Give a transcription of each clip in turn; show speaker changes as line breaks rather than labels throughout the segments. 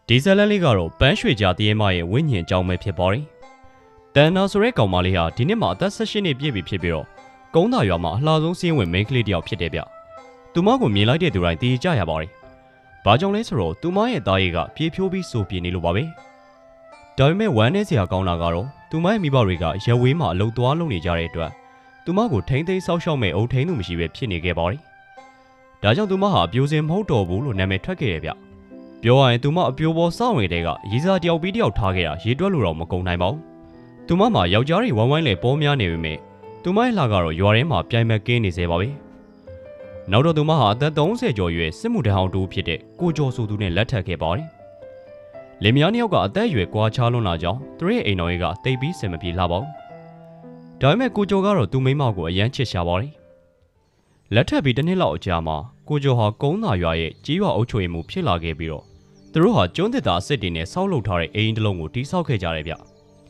ဒီဇလန်လေးကတော့ပန်းရွှေကြာတရေမရဲ့ဝိညာဉ်ကြောင်းပဲဖြစ်ပါတယ်။တန်နာဆိုတဲ့ကောင်မလေးဟာဒီနှစ်မှာအသက်18နှစ်ပြည့်ပြီဖြစ်ပြီးတော့ကုန်းသာရွာမှာအလှဆုံးစီးဝင်မိန်းကလေးတစ်ယောက်ဖြစ်တယ်ဗျ။သူမကိုမြင်လိုက်တဲ့သူတိုင်းသိကြရပါတယ်။ဘာကြောင့်လဲဆိုတော့သူမရဲ့သားရည်ကပြေဖြိုးပြီးစိုးပြေနေလို့ပါပဲ။ဒါပေမဲ့ဝမ်းနဲ့စရာကောင်းတာကတော့သူမရဲ့မိဘတွေကရဝေးမှာအလုပ်သွားလုပ်နေကြတဲ့အတွက်သူမကိုထိမ့်သိမ်းဆောက်ရှောက်မဲ့အုပ်ထိန်းသူမရှိပဲဖြစ်နေခဲ့ပါတယ်။ဒါကြောင့်သူမဟာအပြိုစင်မဟုတ်တော့ဘူးလို့နာမည်ထွက်ခဲ့ရဗျ။ပြောရရင်သူမအပြိုပေါ်စောင့်နေတဲ့ကရေးစားတယောက်ပြီးတယောက်ထားခဲ့တာရေတွက်လို့တော့မကုန်နိုင်ပါဘူး။သူမမှာယောက်ျားတွေဝိုင်းဝိုင်းလဲပေါ်များနေပေမဲ့သူမရဲ့လှကတော့ရွာထဲမှာပြိုင်မဲ့ကင်းနေစေပါပဲ။နောက်တော့သူမဟာအသက်30ကျော်ရွယ်စစ်မှုထမ်းဟောင်းတူဖြစ်တဲ့ကိုကျော်ဆိုသူနဲ့လက်ထပ်ခဲ့ပါတယ်။လင်မယားနှစ်ယောက်ကအသက်အရွယ်ကွာခြားလွန်းလာကြောင်းသူရဲ့အိမ်တော်ကြီးကတိတ်ပြီးစင်မပြေလှပါဘူး။ဒါပေမဲ့ကိုကျော်ကတော့သူ့မိန်းမကိုအယမ်းချစ်ရှာပါတယ်။လက်ထပ်ပြီးတစ်နှစ်လောက်အကြာမှာကိုကျော်ဟာကုန်းသာရွာရဲ့ကြီးရွာအုပ်ချုပ်ရေးမှူးဖြစ်လာခဲ့ပြီးတော့သူတို့ဟာကျွန်းသစ်သားအစ်စ်တွေနဲ့ဆောက်လုပ်ထားတဲ့အိမ်တစ်လုံးကိုတိစောက်ခဲ့ကြတယ်ဗျ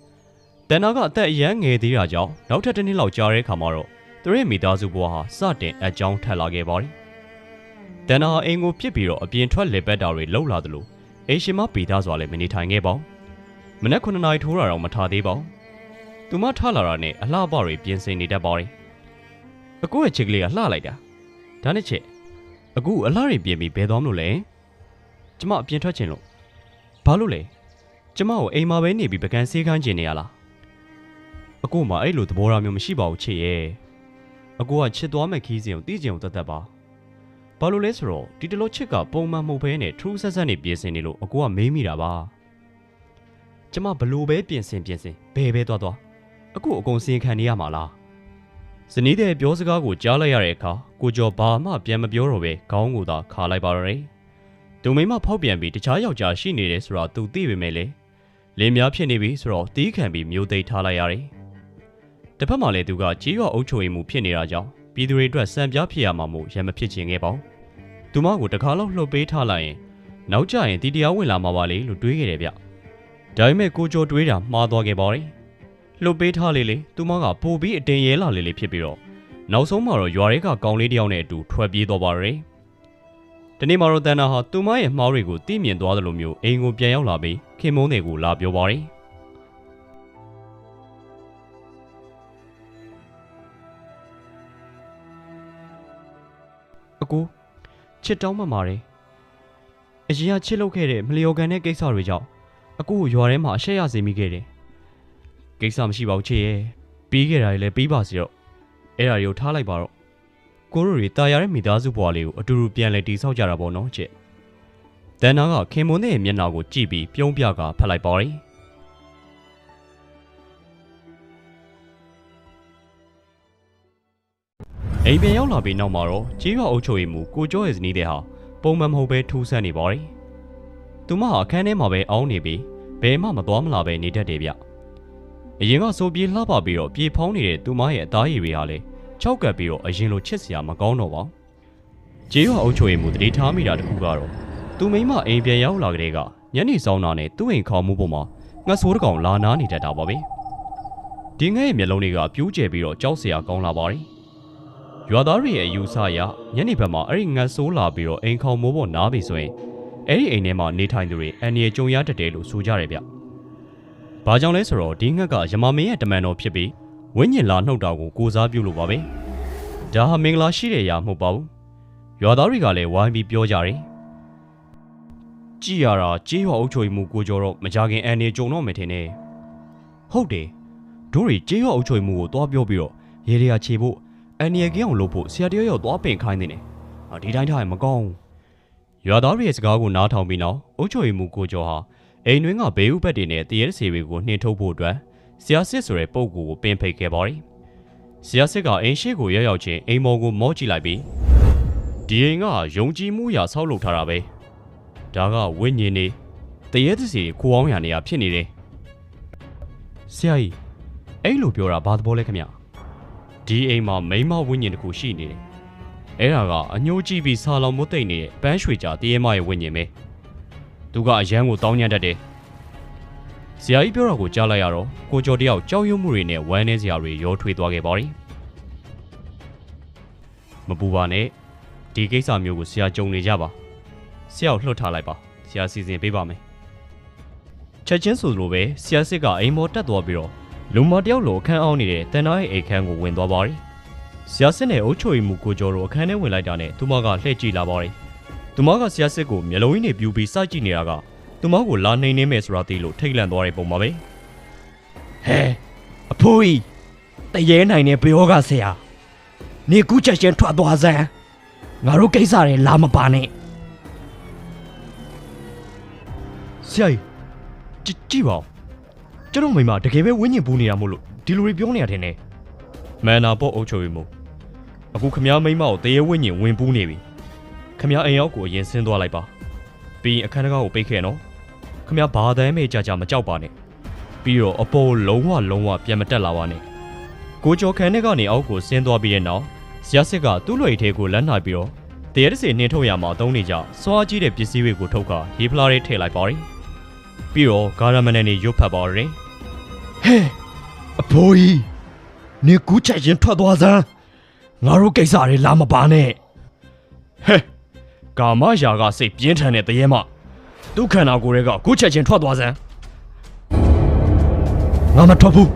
။တန်နာကအသက်အရန်ငယ်သေးတာကြောင့်နောက်ထပ်တစ်နှစ်လောက်ကြာတဲ့အခါမှာတော့သူရဲ့မိသားစုဘဝဟာစတင်အကြောင်းထက်လာခဲ့ပါတယ်။တန်နာဟာအိမ်ကိုပြစ်ပြီးတော့အပြင်ထွက်လေပတ်တာတွေလှုပ်လာသလိုအိမ်ရှင်မပီသားစွာလည်းမနေထိုင်ခဲ့ပါဘူး။မနက်9နာရီထိုးတာတော့မထားသေးပါဘူး။သူမထလာတာနဲ့အလှပတွေပြင်ဆင်နေတတ်ပါတယ်။အကိုရဲ့ချစ်ကလေးကလှလိုက်တာ။ဒါနဲ့ချက်အခုအလှတွေပြင်ပြီးဘယ်သွားမလို့လဲ။ကျမအပြင်ထွက်ချင်လို့ဘာလို့လဲ။ကျမကိုအိမ်မှာပဲနေပြီးပကံဆေးခန်းကျင်နေရလား။အကိုမှအဲ့လိုသဘောထားမျိုးမရှိပါဘူးချစ်ရဲ့။အကိုကချစ်သွားမဲ့ခီးစဉ်ကိုသိကြုံတတ်ပါ။ဘာလို့လဲဆိုတော့ဒီတလို့ချစ်ကပုံမှန်မဟုတ်ဘဲနဲ့ထူးဆန်းဆန်းနေပြင်ဆင်နေလို့အကိုကမေးမိတာပါ။ကျမဘလို့ပဲပြင်ဆင်ဘယ်ပဲသွားအကိုအကုန်စင်ခံနေရမှာလား။ဇနီးတဲ့ပြောစကားကိုကြားလိုက်ရတဲ့အခါကိုကျော်ဘာမှပြန်မပြောတော့ပဲခေါင်းကိုသာခါလိုက်ပါတော့တယ်။သူမိမဖောက်ပြန်ပြီးတခြားယောက်ျားရှိနေတယ်ဆိုတော့သူသိပေမဲ့လေလင်းများဖြစ်နေပြီဆိုတော့တီးခံပြီးမျိုးသိမ်းထားလိုက်ရတယ်။တစ်ဖက်မှာလည်းသူကကြီးရွာအုပ်ချုပ်ရေးမှုဖြစ်နေတာကြောင့်ပြည်သူတွေအတွက်စံပြဖြစ်ရမှာမို့ရံမဖြစ်ချင်ခဲ့ပါဘူး။သူမကိုတခါလောက်လှုပ်ပေးထားလိုက်ရင်နောက်ကျရင်တီတရားဝင်လာမှာပါလေလို့တွေးခဲ့တယ်ဗျ။ဒါပေမဲ့ကိုကျော်တွေးတာမှားသွားခဲ့ပါတယ်။လှုပ်ပေးထားလေသူမကပိုပြီးအတင်ရဲလာလေဖြစ်ပြီးတော့နောက်ဆုံးမှာတော့ရွာရဲကကောင်လေးတယောက်နဲ့အတူထွက်ပြေးသွားပါတယ်။ဒီနေ့မှာတော့တန်နာဟာသူမရဲ့မှားတွေကိုသိမြင်သွားသလိုမျိုးအိမ်ကိုပြန်ရောက်လာပြီးခင်မုန်းတွေကိုလာပြောပါတယ်။အကိုချစ်တောင်းမှမာတယ်။အရင်ကချစ်လုပ်ခဲ့တဲ့မလျော်ကန်တဲ့ကိစ္စတွေကြောင့်အကိုကိုရွာထဲမှာအရှက်ရစေမိခဲ့တယ်။ကိစ္စမရှိပါဘူးချစ်ရဲ့။ပြီးခဲ့တာတွေလည်းပြီးပါစီတော့အဲ့ဒါတွေကိုထားလိုက်ပါတော့ကိုတို့တွေတာယာတဲ့မိသားစုဘဝလေးကိုအတူတူပြန်လည်တည်ဆောက်ကြတာပေါ့နော်ချစ်။တန်နာကခင်မွန်းတဲ့မျက်နှာကိုကြည့်ပြီးပြုံးပြကဖတ်လိုက်ပါတယ်။အိမ်ပြန်ရောက်လာပြီးနောက်မှာတော့ကြေးရွာအုပ်ချုပ်ရေးမှူးကိုကျော်ရဲ့ဇနီးတဲ့ဟာပုံမှန်မဟုတ်ပဲထူးဆန်းနေပါတယ်။သူမဟာအခန်းထဲမှာပဲအောင်းနေပြီးဘယ်မှမသွားမလာပဲနေတတ်တယ်ဗျ။အရင်ကစိုးပြေးလှပပြီးတော့ပြေဖောင်းနေတဲ့သူမရဲ့အသားရည်တွေဟာလည်းချောက်ကပ်ပြီးတော့အရင်လိုချစ်စရာမကောင်းတော့ပါဘူး။ကြေးရွာအုပ်ချုပ်ရေးမှူးတတိထားမိတာတခုကတော့သူမိမအိမ်ပြန်ရောက်လာကြတဲ့ကညနေဆောင်တာနဲ့သူ့အိမ်ခေါမှုပေါ်မှာငှက်ဆိုးတစ်ကောင်လာနားနေတတ်တာပါပဲ။ဒီငှက်ရဲ့မျက်လုံးတွေကပြူးကျဲပြီးတော့ကြောက်စရာကောင်းလာပါတယ်။ရွာသားတွေရဲ့အယူဆအရညနေဘက်မှာအဲ့ဒီငှက်ဆိုးလာပြီးတော့အိမ်ခေါမိုးပေါ်နားပြီဆိုရင်အဲ့ဒီအိမ်ထဲမှာနေထိုင်သူတွေအန်ရီကြုံရတတ်တယ်လို့ဆိုကြတယ်ဗျ။ဘာကြောင့်လဲဆိုတော့ဒီငှက်ကရမမင်းရဲ့တမန်တော်ဖြစ်ပြီးဝိညာဉ်လာနှုတ်တာကိုကိုစားပြုလို့ပါပဲ။ဒါဟာမင်္ဂလာရှိတဲ့အရာမဟုတ်ပါဘူး။ရွာသားတွေကလည်းဝိုင်းပြီးပြောကြတယ်။ကြည်ရတာကြေးရွာအုပ်ချုပ်မှုကိုကျော်တော့မကြခင်အန်ရီကြုံတော့မယ်ထင်တယ်။ဟုတ်တယ်။တို့တွေကြေးရွာအုပ်ချုပ်မှုကိုတွားပြောပြီးတော့ရေတွေကခြေဖို့အန်ရီကင်းအောင်လုပ်ဖို့ဆရာတယောက်သွားပင်ခိုင်းနေတယ်။ဒီတိုင်းထားရင်မကောင်း။ရွာသားတွေရဲ့စကားကိုနားထောင်ပြီးနောက်အုပ်ချုပ်မှုကိုကျော်ဟာအိမ်တွင်းကဘေးဥပတ်တွေနဲ့တရေစီတွေကိုနှင်ထုတ်ဖို့အတွက်ဆရာစစ်ဆိုတဲ့ပုံကိုပင်ဖိတ်ခဲ့ပါတယ်။ဆရာစစ်ကအိမ်ရှိကိုရောက်ချင်းအိမ်မော်ကိုမော့ကြည့်လိုက်ပြီးဒီအိမ်ကယုံကြည်မှုရာဆောက်လုပ်ထားတာပဲ။ဒါကဝိညာဉ်နေတရေစီခိုးအောင်ရနေရဖြစ်နေတယ်။ဆရာကြီးအဲ့လိုပြောတာဘာသဘောလဲခင်ဗျ။ဒီအိမ်မှာမိန်းမဝိညာဉ်တစ်ခုရှိနေတယ်။အဲ့ဒါကအညှိုးကြည့်ပြီးဆာလောင်မွတ်သိမ့်နေတဲ့ပန်းရွှေကြာတရေမရဲ့ဝိညာဉ်ပဲ။သူကအရန်ကိုတောင်းညံ့တတ်တယ်။ဆရာကြီးပြောတာကိုကြားလိုက်ရတော့ကိုကျော်တယောက်ကြောက်ရွံ့မှုတွေနဲ့ဝမ်းနည်းစရာတွေရောထွေးသွားခဲ့ပါတယ်။မပူပါနဲ့ဒီကိစ္စမျိုးကိုဆရာကြုံနေကြပါ။ဆရာကိုလှုပ်ထားလိုက်ပါဆရာစီစဉ်ပေးပါမယ် ချက်ချင်းဆိုလိုပဲဆရာစစ်ကအိမ်မော်တက်သွားပြီးတော့လူမတယောက်လိုအခန်းအောင်းနေတဲ့တန်နာရဲ့အိမ်ခန်းကိုဝင်သွားပါတယ်ဆရာစစ်နဲ့အုတ်ချိုရီမူကိုကျော်တို့အခန်းထဲဝင်လိုက်တာနဲ့သူမကလှည့်ကြည့်လာပါတယ်သူမကဆရာစစ်ကိုမျက်လုံးကြီးနဲ့ပြူပြီးစိုက်ကြည့်နေတာကသူမကိုလာနှိမ်နေမယ်ဆိုတာသိလို့ထိတ်လန့်သွားတဲ့ပုံပါပဲဟဲအဖိုးကြီးတရေနိုင်တဲ့ဘယောကဆရာနေကူးချက်ချင်းထွက်သွားစမ်းငါတို့ကိစ္စတွေလာမပါနဲ့ဆရာကြီးကြည့်ပါဦးကျွန်တော်မိမတကယ်ပဲဝင်းညင်ပူနေတာမို့လို့ဒီလိုတွေပြောနေရတယ်နဲ့မန်နာပေါ့အုပ်ချုပ်ရေးမို့အခုခမ ्या မိမကိုတရေဝင်းညင်ဝင်ပူးနေပြီခမ ्या အိမ်ရောက်ကိုအရင်ဆင်းသွားလိုက်ပါပြီးအခန်းတကားကိုပိတ်ခဲ့နော်ခမ ्या ဘာတမ်းမေးကြမကြောက်ပါနဲ့ပြီးတော့အပေါ်လုံးဝပြန်မတက်လာပါနဲ့ကိုကျော်ခန်းထဲကနေအောက်ကိုဆင်းသွားပြီးတဲ့နောက်ဆရာစစ်ကသူ့လွှဲထဲကိုလမ်းနိုင်ပြီးတော့တရေတစီနှင်းထုတ်ရမှာသုံးနေကြစွာကြီးတဲ့ပစ္စည်းတွေကိုထုတ်ခါရေဖလားတွေထည့်လိုက်ပါတယ်ပြီးတော့ဂါရမန်နဲ့ရွတ်ဖတ်ပါရယ်ဟဲ့အဖိုးကြီးနေကူးချက်ချင်းထွက်သွားစမ်းငါတို့ကိစ္စတွေလာမပါနဲ့ဟဲ့ကာမရာကစိတ်ပြင်းထန်တဲ့တရေမဒုက္ခနာကိုယ်တွေကကူးချက်ချင်းထွက်သွားစမ်းငါမထွက်ဘူး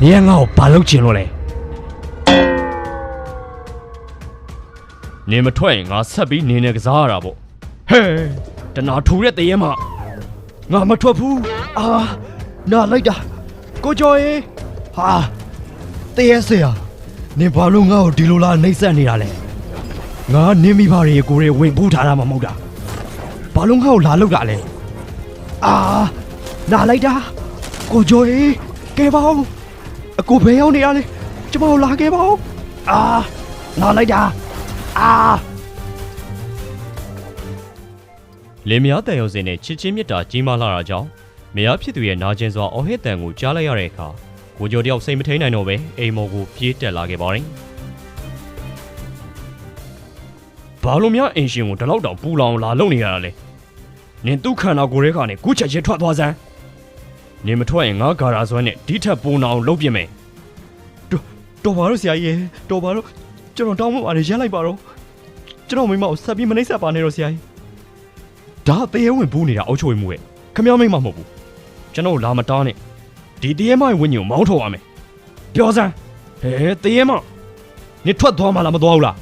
နေငါ့ကိုဘာလုပ်ချင်လို့လဲနေမထွက်ရင်ငါဆက်ပြီးနေနေကစားရတာပေါ့ဟဲ့တနာထူတဲ့တရေမငါမထွက်ဘူးအာနာလိုက်တာကိုကျော်ရေဟာတရေဆရာနေဘာလို့ငါ့ကိုဒီလိုလားနှိမ့်ဆက်နေတာလဲငါနင်းမိပါရေကိုရေဝင်ပူးထားတာမှမဟုတ်တာဘာလို့ငါ့ကိုလာလောက်တာလဲအာနာလိုက်တာကိုကျော်ရေကဲပါဦးအကိုဘယ်ရောက်နေရလဲကျမကိုလာခဲ့ပါဦးအာနာလိုက်တာအာလင်မယားတန်ရုံစင်နဲ့ချစ်ချင်းမြတ်တာကြီးမားလာတာကြောင့်မယားဖြစ်သူရဲ့နာကျင်စွာအော်ဟစ်တန်ကိုကြားလိုက်ရတဲ့အခါကိုကျော်တယောက်စိတ်မထိန်နိုင်တော့ပဲအိမ်မော်ကိုပြေးတက်လာခဲ့ပါတယ်ဘာလို့များအင်ရှင်ကိုဒီလောက်တောင်ပူလောင်လာလုံနေရတာလဲနင်သူ့ခန္ဓာကိုယ်ရဲ့ကနေကူးချက်ချင်းထွက်သွားစမ်းနင်မထွက်ရင်ငါဂါရာဆွဲနဲ့ဒီထက်ပိုနာအောင်လုပ်ပြမယ်တော်ပါတော့ဆရာကြီးတော်ပါတော့ကျွန်တော်တောင်းမပါတယ်ရက်လိုက်ပါတော့ကျွန်တော်မိမကိုဆက်ပြီးမနှိမ့်ဆက်ပါနဲ့တော့ဆရာကြီးဒါတရေဝင်ပူးနေတာအုပ်ချုပ်မှုရဲ့ခမ ्या မိမမဟုတ်ဘူးကျွန်တော်လာမတားနဲ့ဒီတရေမဝင်းညိုမောင်းထုတ်ရမယ်ပြောစမ်းဟဲတရေမနင်ထွက်သွားမှလားမသွားဘူးလား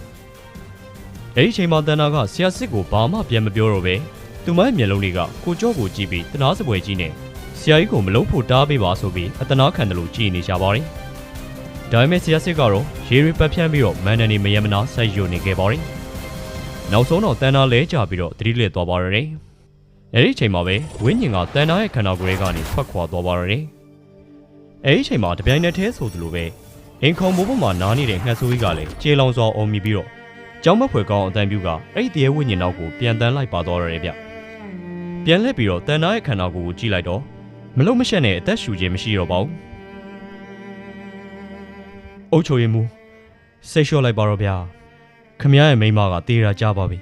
အဲ့ဒီချိန်မှာတန်နာကဆရာစစ်ကိုဘာမှပြန်မပြောတော့ပဲသူမရဲ့မျက်လုံးတွေကကိုကျော်ကိုကြည့်ပြီးတနာစပွဲကြီးနဲ့ဆရာကြီးကိုမလုံးဖို့တားပေးပါဆိုပြီးအတနာခံတယ်လို့ကြည်နေကြပါတယ်ဒါပေမဲ့ဆရာစစ်ကတော့ရေရီပတ်ဖြန်းပြီးတော့မန်ဒန်နေမယမနာဆက်ယူနေခဲ့ပါတယ်နောက်ဆုံးတော့တန်နာလဲကြပြီးတော့သတိလစ်သွားပါရတယ်အဲ့ဒီချိန်မှာပဲဝင်းညင်ကတန်နာရဲ့ခန္ဓာကိုယ်ကနေထွက်ခွာသွားပါရတယ်အဲ့ဒီချိန်မှာတပြိုင်နက်တည်းဆိုသလိုပဲအင်ခုံမိုးပေါ်မှာနားနေတဲ့ငှက်ဆိုးကြီးကလည်းကျေလောင်စွာအော်မြည်ပြီးတော့ကျောင်းမဖွယ်ကောင်းအတန်ပြူကအဲ့ဒီတရေဝင်းညင်နောက်ကိုပြန်တန်းလိုက်ပါသွားရတယ်ဗျပြန်လှည့်ပြီးတော့တန်နာရဲ့ခန္ဓာကိုယ်ကိုကြည့်လိုက်တော့မလုံးမရှက်နဲ့အသက်ရှူခြင်းမရှိတော့ပါဘူးအုတ်ချိုရင်မူစိတ်လျှော့လိုက်ပါတော့ဗျာခမ ्या ရဲ့မိန်းမကတေးတာကြားပါပြီ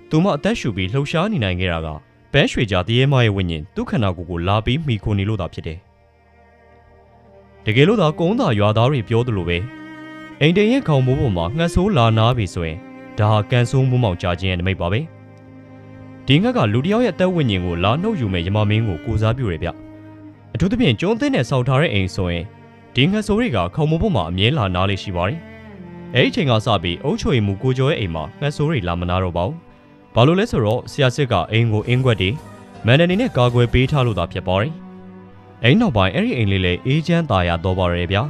သူမအသက်ရှူပြီးလှုပ်ရှားနေနိုင်ခဲ့တာကပန်းရွှေကြားတရေမရဲ့ဝိညာဉ်ဒုက္ခနာကိုလာပြီးမိခိုနေလို့သာဖြစ်တယ်တကယ်လို့သာကုန်းသာရွာသားတွေပြောသလိုပဲအိမ်တရင်ရဲ့ခေါင်းမိုးပေါ်မှာငှက်ဆိုးလာနာပြီဆိုရင်ဒါဟာကန်ဆိုးမိုးမောင်ကြားခြင်းရဲ့နမိတ်ပါပဲဒီငှက်ကလူတယောက်ရဲ့အသက်ဝိညာဉ်ကိုလာနှုတ်ယူမဲ့ယမမင်းကိုကိုစားပြုရဗျအထူးသဖြင့်ကျွန်းသင်းနဲ့ဆောက်ထားတဲ့အိမ်ဆိုရင်ဒီငှက်ဆိုးတွေကခေါင်းမိုးပေါ်မှာအမြဲလာနာလေးရှိပါတယ်အဲ့ဒီချိန်ကစပြီးအုတ်ချွေမူကိုကျော်ရဲ့အိမ်မှာငှက်ဆိုးတွေလာမနာတော့ပါဘူးဘာလို့လဲဆိုတော့ဆရာစစ်ကအိမ်ကိုအင်းခွက်တွေမန်ဒန်နေနဲ့ကာကွယ်ပေးထားလို့သာဖြစ်ပါတယ်အိမ်နောက်ပိုင်းအဲ့ဒီအိမ်လေးလည်းအေးချမ်းသာယာတော့ပါရဲ့ဗျာ